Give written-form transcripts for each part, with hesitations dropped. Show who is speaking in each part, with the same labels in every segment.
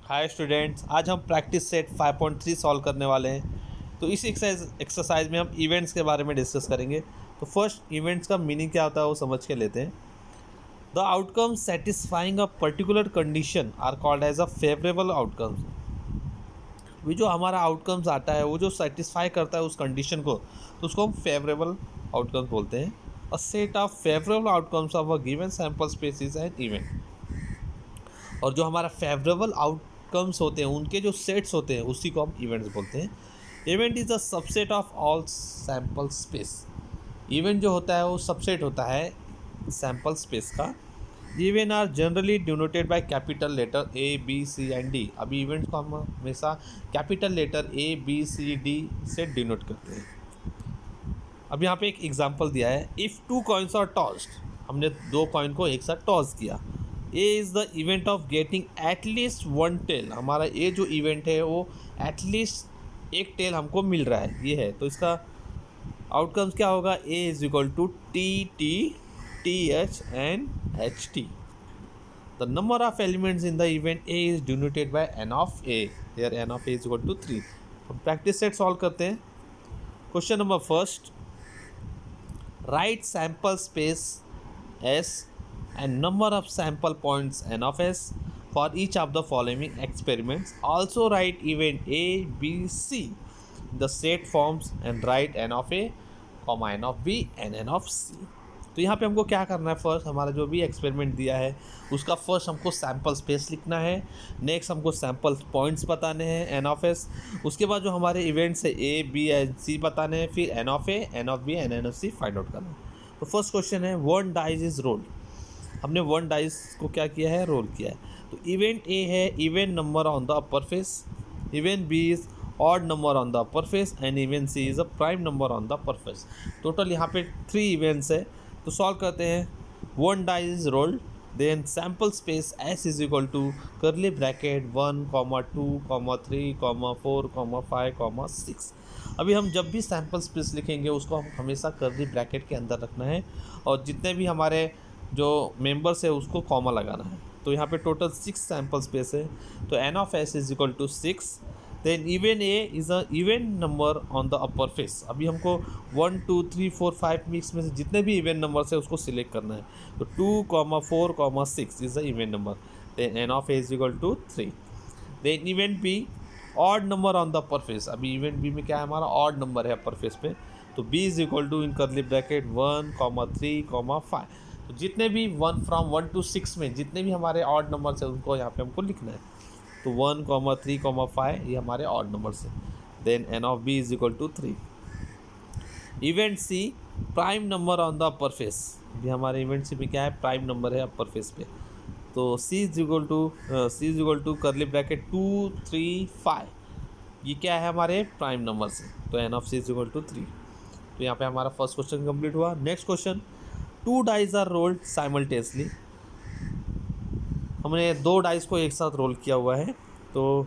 Speaker 1: Hi students, आज हम practice set 5.3 solve करने वाले हैं। तो इस एक्सरसाइज में हम इवेंट्स के बारे में डिस्कस करेंगे। तो फर्स्ट इवेंट्स का मीनिंग क्या होता है वो समझ के लेते हैं। The outcome satisfying a particular condition are called as a favourable outcomes. वो जो हमारा आउटकम्स आता है वो जो सेटिस्फाई करता है उस कंडीशन को, तो उसको हम फेवरेबल आउटकम्स बोलते हैं। A set of favourable outcomes of a given sample space is an event. और जो हमारा फेवरेबल आउटकम्स होते हैं उनके जो सेट्स होते हैं उसी को हम इवेंट्स बोलते हैं। Event is a subset of all sample space. Event जो होता है वो सबसेट होता है सैम्पल स्पेस का। Event are generally denoted by capital letter A B C and D. अभी इवेंट्स को हम हमेशा capital letter A B C D से डिनोट करते हैं। अब यहाँ पे एक एग्जांपल दिया है, if two coins are tossed. हमने दो कॉइन को एक साथ टॉस किया। ए is the event of getting at least one tail. हमारा ए जो इवेंट है वो एटलीस्ट एक टेल हमको मिल रहा है, ये है। तो इसका आउटकम्स क्या होगा, A is equal to T T T H and H T. The number of elements in the event A is denoted by N of A, here N of A is equal to 3। हम practice set solve करते हैं। Question number first, write sample space S and number of sample points n of S for each of the following experiments. Also write event A, B, C, the set forms, and write n of A, comma n of B and n of C. तो यहाँ पे हमको क्या करना है, first हमारा जो भी एक्सपेरिमेंट दिया है उसका फर्स्ट हमको सैम्पल स्पेस लिखना है। नेक्स्ट हमको सैम्पल पॉइंट्स बताने हैं एन ऑफ एस। उसके बाद जो हमारे इवेंट्स है ए बी एंड सी बताने हैं, फिर N of A, N of B and N of C find out करना है। तो फर्स्ट क्वेश्चन है, वन डाइज इज रोल्ड। हमने वन डाइज को क्या किया है, रोल किया है। तो इवेंट ए है even number on the upper face, event B is odd number on the upper face and event C is a prime number on the upper face. Total यहाँ पे 3 इवेंट्स है। तो solve करते हैं। One dies is rolled, then sample space S is equal to curly bracket 1, 2, 3, 4, 5, 6। अभी हम जब भी सैम्पल स्पेस लिखेंगे उसको हम हमेशा करली ब्रैकेट के अंदर रखना है और जितने भी हमारे जो मेंबर्स है उसको कॉमा लगाना है। तो यहाँ पे टोटल 6 सैम्पल स्पेस है। तो N of S is equal to 6। Then event A is a even number on the upper face. अभी हमको 1, 2, 3, 4, 5 मिक्स में से जितने भी इवेंट नंबर्स है उसको सिलेक्ट करना है। तो 2, 4, 6 is the even number. Then N of A is equal to 3। Then event B odd number on the upper face. अभी इवेंट बी में क्या है, हमारा ऑड नंबर है अपर फेस पे। तो B is equal to in curly bracket 1, 3, 5। तो जितने भी 1 to 6 में जितने भी हमारे ऑड नंबर्स है उनको यहाँ पे हमको लिखना है। तो 1, 3, 5 ये हमारे ऑड नंबर्स है। Then N of B is equal to 3। Event C prime number on the upper face. अभी हमारे इवेंट सी में क्या है, प्राइम नंबर है अपर फेस पे। तो C is equal to curly bracket 2, 3, 5। ये क्या है, हमारे प्राइम नंबर से। तो N of C is equal to 3। तो यहाँ पे हमारा फर्स्ट क्वेश्चन कंप्लीट हुआ। Next question, 2 dies are rolled simultaneously. हमने 2 डाइस को एक साथ रोल किया हुआ है। तो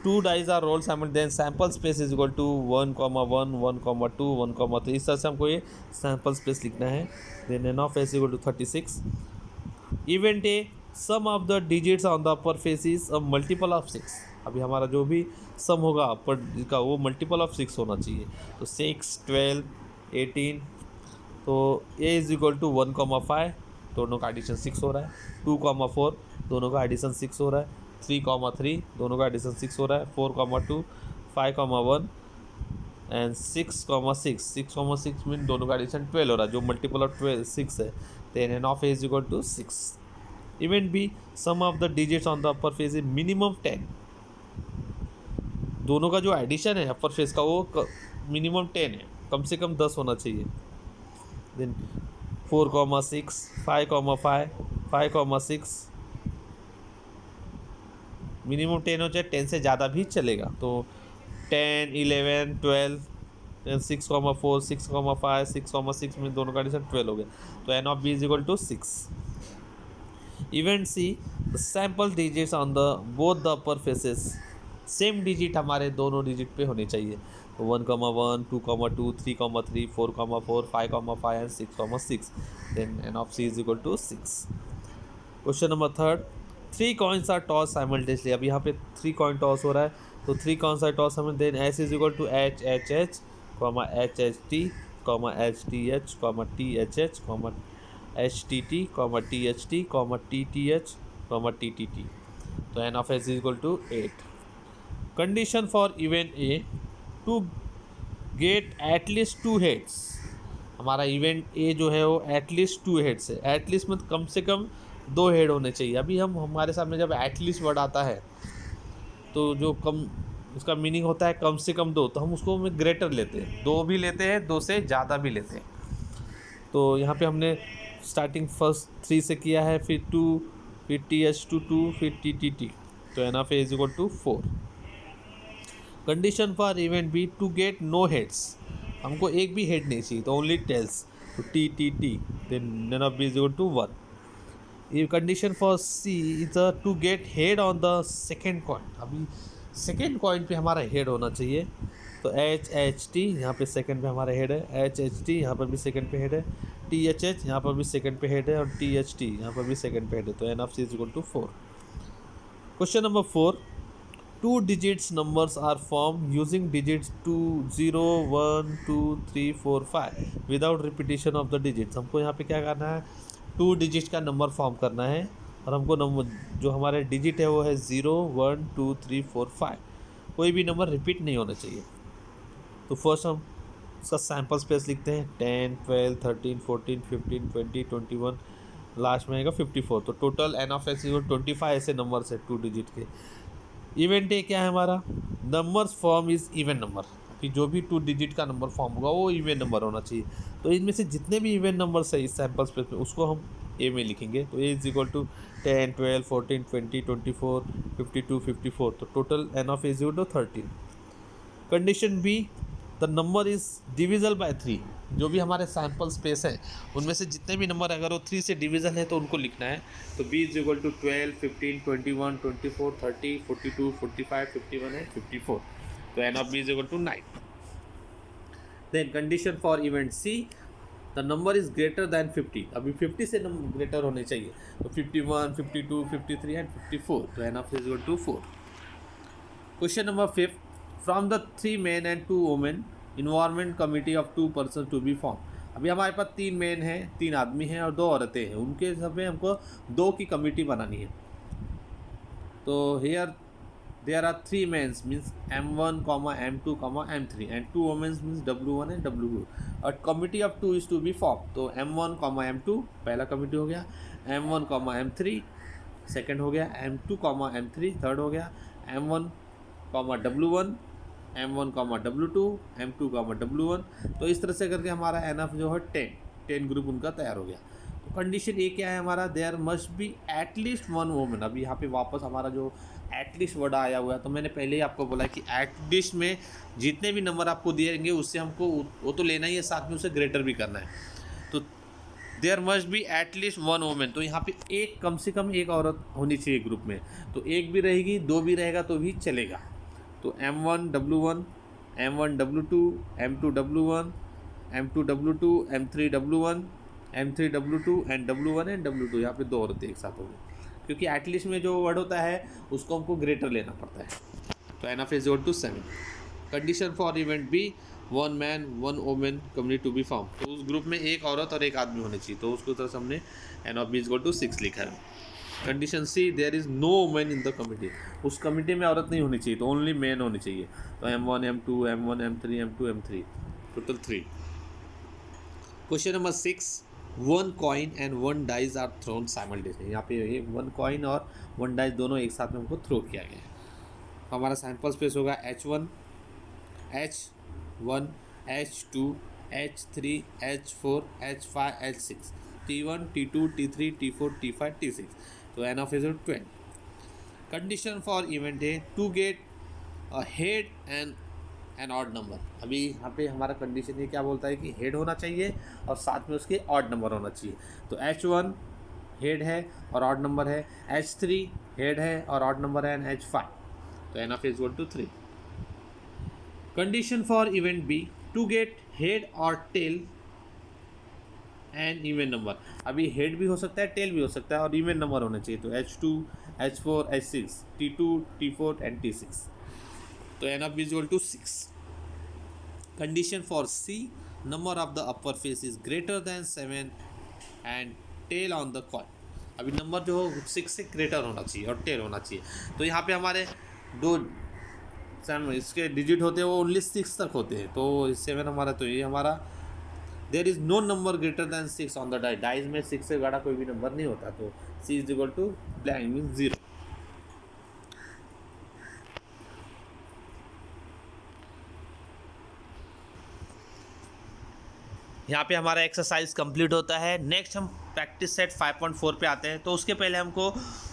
Speaker 1: 2 dies are roll simultaneously, sample space is equal to 1, 1, 1, 2, 1, 3। इस तरह से हमको ये सैम्पल स्पेस लिखना है। Then N of S equal to 36। Event A sum of the digits on the upper face is a multiple of 6। अभी हमारा जो भी सम होगा अपर का वो मल्टीपल ऑफ 6 होना चाहिए। तो 6, 12, 18। तो ए इज इक्वल टू 1, 5, दोनों का एडिशन 6 हो रहा है। 2, 4 दोनों का एडिशन 6 हो रहा है। 3, 3 दोनों का एडिशन 6 हो रहा है। 4, 2, 5, 1 एंड 6, 6 मीन दोनों का एडिशन 12 हो रहा है, जो मल्टीपल ऑफ 6 है। Then N of A is equal to 6। Event B sum of the digits on the upper face is minimum 10। दोनों का जो एडिशन है अपर फेस का वो मिनिमम 10 है, कम से कम 10 होना चाहिए। देन 4, 6, 5, 6 मिनिमम 10 हो, चाहे 10 से ज़्यादा भी चलेगा। तो 10, 11, 12, 6, 4, 6, 5, 6 में दोनों का एडिशन 12 हो गया। तो N of B is equal to 6। Event C the sample digits on the both the upper faces, same digit हमारे दोनों डिजिट पे होने चाहिए। तो 1, 1, 2, 2, 3, 3, 4, 4, 5, 5 and 6, 6। Then N of C is equal to 6। Question number third, 3 coins are toss simultaneously. अब यहाँ पे 3 coin toss हो रहा है, तो 3 coins are toss simultaneously. Then S is equal to H H H comma H H T comma H T H comma T H H comma H T T comma T H T comma T T H comma T T T. तो N of S is equal to 8। Condition for event A to get at least 2 heads. हमारा event A जो है वो at least 2 heads है। At least मतलब कम से कम 2 head होने चाहिए। अभी हम हमारे सामने जब एटलीस्ट वर्ड आता है तो जो कम, उसका मीनिंग होता है कम से कम 2, तो हम उसको में ग्रेटर लेते हैं, 2 भी लेते हैं, 2 से ज़्यादा भी लेते हैं। तो यहाँ पे हमने स्टार्टिंग फर्स्ट 3 से किया है, फिर 2, फिर टी एच टू 2, फिर टी टी टी। तो N of A is equal to 4। Condition for event B to get no heads. हमको एक भी हेड नहीं चाहिए, तो ओनली टेल्स। तो T T T, then N of B is equal to 1। ये condition for C is to get head on the second coin. अभी second coin पे हमारा हेड होना चाहिए। तो एच एच टी यहाँ पे सेकेंड पे हमारा हेड है, एच एच टी यहाँ पर भी सेकेंड पे हेड है, टी एच एच यहाँ पर भी सेकेंड पे हेड है, और टी एच टी यहाँ पर भी सेकेंड पे हेड है। तो N of C is equal to 4। Question number 4, 2 digits numbers are formed using digits 2, 0, 1, 2, 3, 4, 5 without repetition of the digits। हमको यहाँ पे क्या करना है, 2 डिजिट का नंबर फॉर्म करना है, और हमको नंबर जो हमारे डिजिट है वो है 0, 1, 2, 3, 4, 5। कोई भी नंबर रिपीट नहीं होना चाहिए। तो फर्स्ट हम उसका सैम्पल स्पेस लिखते हैं, 10, 12, 13, 14, 15, 20, 21, लास्ट में आएगा 54। तो टोटल एन ऑफ एक्स 25 ऐसे नंबर्स है 2 डिजिट के। इवेंट ए क्या है हमारा, numbers form is even number. कि जो भी 2 डिजिट का नंबर फॉर्म होगा वो इवन नंबर होना चाहिए। तो इनमें से जितने भी इवन नंबर्स है इस सैम्पल स्पेस में, उसको हम ए में लिखेंगे। तो ए इज इक्वल टू 10, 12, 14, 20, 24, 52, 54। तो total N of A is equal to 13। Condition B, the number is divisible by 3। जो भी हमारे सैम्पल स्पेस है उनमें से जितने भी नंबर अगर वो 3 से डिविजल है तो उनको लिखना है। तो B is equal to 12, 15, 21, 24, 30, 42, 45, 51 and 54। तो N of B is equal to 9। Then condition for event C, the number is greater than 50। अभी 50 से नंबर ग्रेटर होने चाहिए। तो 51, 52, 53 एंड 54। तो N of is equal to 4। Question number 5, from the 3 men and 2 women, environment committee of 2 person to be form. अभी हमारे पास 3 main हैं, 3 आदमी हैं और 2 औरतें हैं। उनके हिसाब में हमको 2 की कमिटी बनानी है। तो here there are 3 mens means M1, M2, M3 and 2 womens means W1 and W2। और committee of 2 is to be form. तो M1, M2 पहला कमिटी हो गया, M1, M3 सेकेंड हो गया, M2, M3 थर्ड हो गया, M1, W1, M1, W2, M2, W1। तो इस तरह से करके हमारा एन ऑफ जो है 10 ग्रुप उनका तैयार हो गया। तो कंडीशन ए क्या है हमारा, there must be at least 1 woman. अभी यहाँ पे वापस हमारा जो एटलीस्ट वर्ड आया हुआ है, तो मैंने पहले ही आपको बोला कि एटलीस्ट में जितने भी नंबर आपको दिएंगे उससे हमको वो तो लेना ही है, साथ में उसे ग्रेटर भी करना है। तो there must be at least 1 woman. तो यहाँ पे एक कम से कम एक औरत होनी चाहिए ग्रुप में। तो एक भी रहेगी, 2 भी रहेगा तो भी चलेगा। तो M1, W1, M1, W2, M2, W1, M2, W2, M3, W1, M3, W2 and W1 and W2। यहाँ पे 2 औरतें एक साथ हो गई, क्योंकि एटलीस्ट में जो वर्ड होता है उसको हमको ग्रेटर लेना पड़ता है। तो N of is equal to 7। Condition for event B, 1 man 1 woman community to be form. तो उस ग्रुप में एक औरत और एक आदमी होने चाहिए। तो उसको तरह से हमने N of B is equal to 6 लिखा है। Condition C, there is no women in the committee. उस कमिटी में औरत नहीं होनी चाहिए, तो ओनली मैन होनी चाहिए। तो M1, M2, M1, M3, M2, M3 total 3। Question number 6, 1 coin and 1 dies are thrown simultaneously. यहाँ पे 1 कॉइन और 1 डाइज दोनों एक साथ में हमको थ्रो किया गया है। तो हमारा सैम्पल स्पेस होगा H1, H1, H2, H3, H4, H5, H6, T1, T2, T3, T4, T5, T6। तो एन ऑफ इज 20। कंडीशन फॉर इवेंट है to get a head and an odd number. अभी यहाँ पे हमारा कंडीशन ये क्या बोलता है कि हेड होना चाहिए और साथ में उसके ऑड नंबर होना चाहिए। तो H1 हेड है और ऑड नंबर है, H3 हेड है और ऑड नंबर है, एंड H5। तो N of is equal to 3। Condition for event B, to get head और टेल एन इवन नंबर। अभी हेड भी हो सकता है, टेल भी हो सकता है, और इवन नंबर होना चाहिए। तो H2, H4, H6, T2, T4 and T6। तो N of B is equal to 6। Condition for C, number of the upper face is greater then 7 and tail on the coin. अभी number जो हो 6 से greater होना चाहिए और tell होना चाहिए। तो यहाँ पे हमारे दो इसके डिजिट होते हैं वो ओनली 6 तक होते हैं, तो 7 हमारा, तो ये हमारा there is no number greater than 6 on the dice. Dice में 6 से बड़ा कोई भी नंबर नहीं होता। तो C is equal to blank mean 0। यहाँ पे हमारा एक्सरसाइज कंप्लीट होता है। नेक्स्ट हम प्रैक्टिस सेट 5.4 पे आते हैं। तो उसके पहले हमको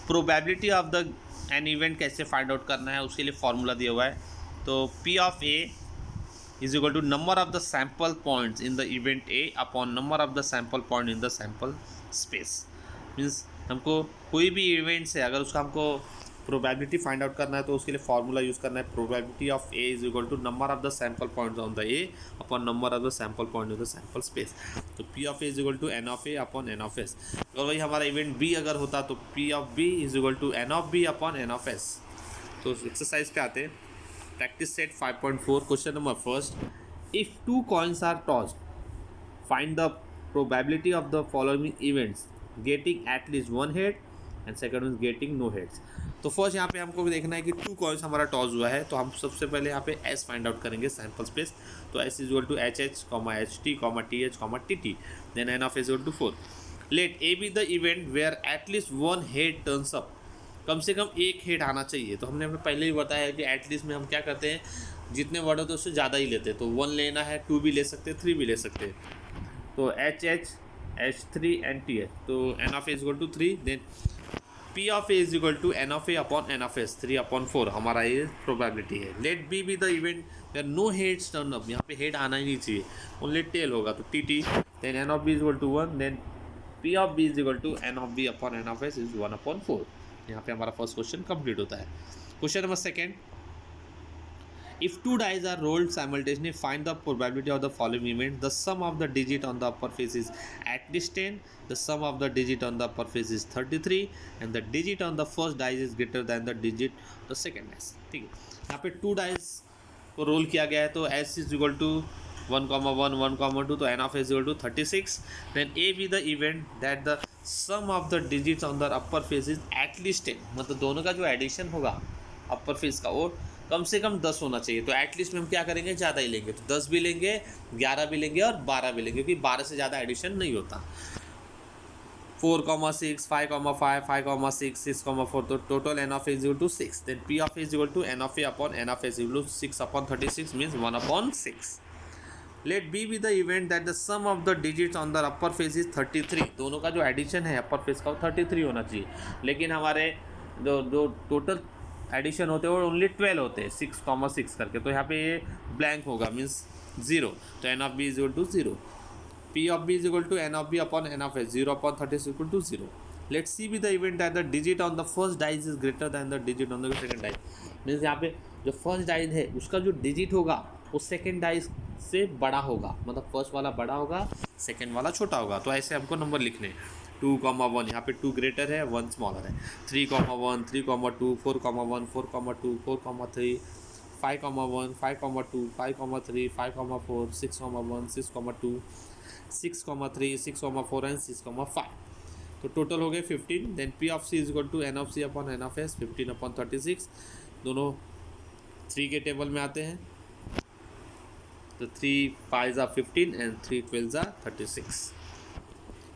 Speaker 1: probability of the an event कैसे फाइंड आउट करना है, उसके लिए फॉर्मूला दिया हुआ है। तो P of A is equal to number of the sample points in the event A upon number of the sample point in the sample space. Means हमको कोई भी इवेंट से अगर उसका हमको प्रोबेबिलिटी फाइंड आउट करना है तो उसके लिए फॉर्मूला यूज़ करना है। Probability of A is equal to number of the sample points on the A upon number of the sample point in the sample space. तो P of A is equal to N of A upon N of S. अगर वही हमारा event B अगर होता तो P of B is equal to N of B upon N of S. तो exercise पे आते हैं। Practice set 5.4 question number first, if two coins are tossed find the probability of the following events getting at least one head and second is getting no heads. तो first यहाँ पे हमको देखना है कि 2 कॉइन्स हमारा टॉस हुआ है, तो हम सबसे पहले यहाँ पे एस फाइंड आउट करेंगे सैम्पल स्पेस। तो S is equal to H H comma H T comma T H comma T T, then N of S equal to 4। Let A be the event where at least one head turns up. कम से कम एक head आना चाहिए। तो हमने पहले ही बताया कि एटलीस्ट में हम क्या करते हैं, जितने वर्ड होते हैं उससे ज़्यादा ही लेते हैं। तो 1 लेना है, 2 भी ले सकते हैं, 3 भी ले सकते हैं। तो H H H3 and T H, तो N of A is equal to 3, then P of A is equal to N of A upon N of S, 3/4 हमारा ये प्रोबेबिलिटी है। Let B be the event there no heads turn up. यहाँ पे head आना ही नहीं चाहिए, only tail होगा। तो T T, then N of B is equal to 1, then P of B is equal to N of B upon N of S is 1/4। यहाँ पे हमारा फर्स्ट क्वेश्चन कंप्लीट होता है। Question number second, if two dice are rolled simultaneously, find the probability of the following event. The sum of the digit on the upper face is at least 10, the sum of the digit on the upper face is 33 and the digit on the first dice is greater than the digit of the second dice। ठीक है, यहाँ पे 2 dice को role किया गया है। तो s is equal to 1,1 1,2, तो n of s is equal to 36। then a be the event that the sum of the digits on the upper face is at least 10, मतलब दोनों का जो एडिशन होगा अपर फेस का वो कम से कम 10 होना चाहिए। तो एटलीस्ट में हम क्या करेंगे, ज़्यादा ही लेंगे। तो 10 भी लेंगे, 11 भी लेंगे और 12 भी लेंगे, क्योंकि 12 से ज़्यादा एडिशन नहीं होता। 4,6 5,5 5,6 6,4, तो total N of A is equal to 6। Then P of A is equal to N of A upon N of A is equal to 6/36 means 1/6। Let B be the event that the sum of the digits on the upper face is 33। दोनों का जो addition है अपर face का वो 33 होना चाहिए, लेकिन हमारे जो टोटल एडिशन होते हैं वो ओनली 12 होते हैं, 6,6 करके। तो यहाँ पे ये ब्लैंक होगा मीन्स 0। तो N of B is equal to 0, P of B is equal to N of B upon N of A, 0/36 equal to 0। Let C be the event that the digit on the first dice is greater than the digit on the second dice. Means यहाँ पे जो first dice है उसका जो digit होगा वो second dice से बड़ा होगा, मतलब फर्स्ट वाला बड़ा होगा, सेकंड वाला छोटा होगा। तो ऐसे हमको नंबर लिखने हैं। 2,1, यहाँ पे 2 ग्रेटर है, 1 स्मॉलर है। 3,1 3,2 4,1 4,2 4,3 5,1 5,2 5,3 5,4 6,1 6,2 6,3 6,4 एंड 6,5। तो टोटल हो गए 15। Then P of C is equal to N of C upon N of S, 15/36। दोनों 3 के टेबल में आते हैं। तो 3 5s are 15 and 3 12s are 36।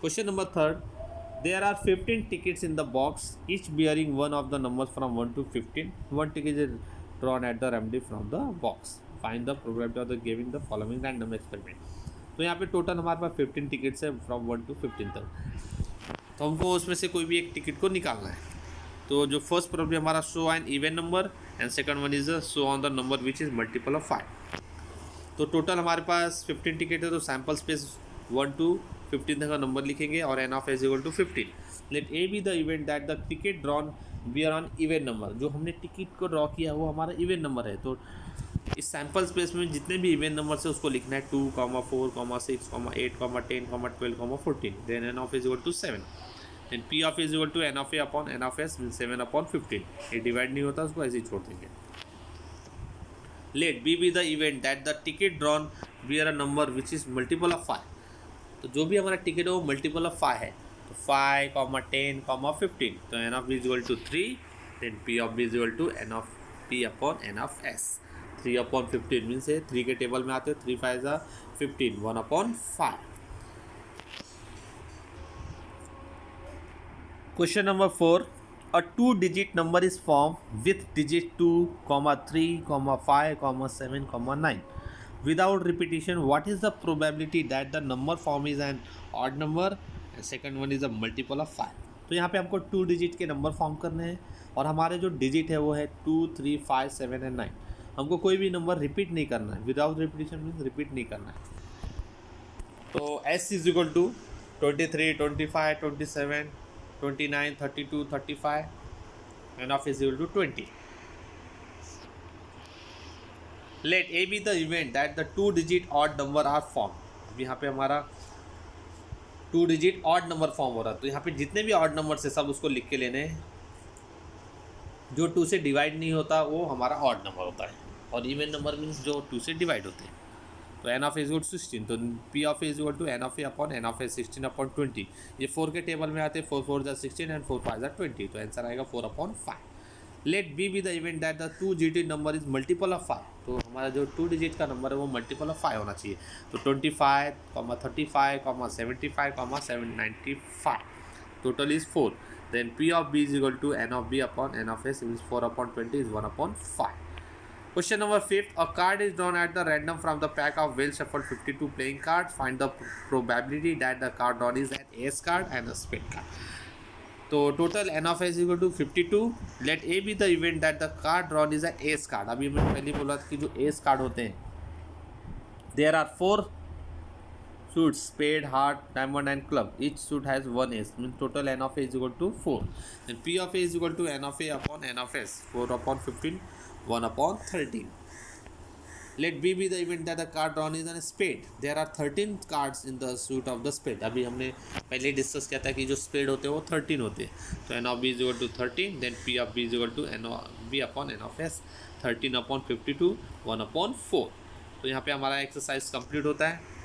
Speaker 1: Question number 3rd, there are 15 tickets in the box, each bearing one of the numbers from 1 to 15. One ticket is drawn at the randomly from the box. Find the probability of the giving the following random experiment. तो यहाँ पे total हमारे पास 15 tickets है from 1 to 15 तक। तो हमको उसमें से कोई भी एक टिकट को निकालना है। तो जो फर्स्ट प्रॉब्लम हमारा show N even number and second one is show on the number which is multiple of 5। तो टोटल हमारे पास 15 टिकट है, तो सैम्पल स्पेस 1 to 15 तक का नंबर लिखेंगे और N of S equal to 15। Let A be the event that the ticket drawn bears an even number. जो हमने टिकट को ड्रॉ किया वो हमारा इवेंट नंबर है। तो इस सैम्पल स्पेस में जितने भी इवन नंबर से उसको लिखना है 2, 4, 6, 8, 10, 12, 14, then n of is equal to 7, then p of is equal to n of a upon n of s mean 7 upon 15। ये डिवाइड नहीं होता, उसको ऐसे ही छोड़ देंगे। Let b be the event that the ticket drawn bear a number which is multiple of 5। तो जो भी हमारा टिकट है वो मल्टीपल ऑफ 5 है, तो 5, 10, 15, तो n of b is equal to 3, then p of b is equal to n of p upon n of s। 3 upon 15 means है 3 के टेबल में आते हैं, 3 5 15, 1 upon 5। Question number 4, a 2-digit number is formed with digit 2, 3, 5, 7, 9 without repetition. What is the probability that the number formed is an odd number and second one is a multiple of 5? तो यहाँ पे हमको 2 digit के number form करने हैं और हमारे जो डिजिट है वो है 2, 3, 5, 7 एंड 9। हमको कोई भी नंबर रिपीट नहीं करना है, विदाउट रिपीटिशन मीन्स रिपीट नहीं करना है। तो s is equal to 23, 25, 27, 29, 32, 35, and of is equal to 20. Let a be the event that the 2-digit odd number are formed. अब यहाँ पे हमारा 2-digit odd number फॉर्म हो रहा है, तो यहाँ पे जितने भी odd numbers है सब उसको लिख के लेने हैं। जो 2 से डिवाइड नहीं होता वो हमारा odd number होता है, और इवन नंबर मीन्स जो 2 से डिवाइड होते हैं। तो n of is equal to 16, तो p of is equal to n of A upon n of A 16 upon 20। ये 4 के टेबल में आते हैं, 4 4 16 एंड 4 5 20, तो आंसर आएगा 4 upon 5। Let b be the event that द 2-digit number is multiple of 5। तो हमारा जो 2 डिजिट का नंबर है वो मल्टीपल ऑफ 5 होना चाहिए। तो 25, 35, 75, 795, total is 4। Then p of b is equal to n of b upon n of s means 4 upon 20 is 1 upon 5। Question number 5, a card is drawn at the random from the pack of well shuffled 52 playing cards. Find the probability that the card drawn is an ace card and a spade card. तो total n of s is equal to 52. Let a be the event that the card drawn is an ace card. अभी मैंने पहले बोला था कि जो ace card होते हैं, there are 4 suits, spade, heart, diamond and club. Each suit has 1 ace. Means total n of a is equal to 4. Then p of a is equal to n of a upon n of s. 4 upon 15. 1 upon 13. Let b be the event that the card drawn is a spade. There are 13 cards in the suit of the spade. अभी हमने पहले discuss किया था कि जो spade होते हैं वो 13 होते हैं। तो n of b is equal to 13, then p of b is equal to n of b upon n of s, 13 upon 52, 1 upon 4। तो यहाँ पे हमारा एक्सरसाइज कंप्लीट होता है।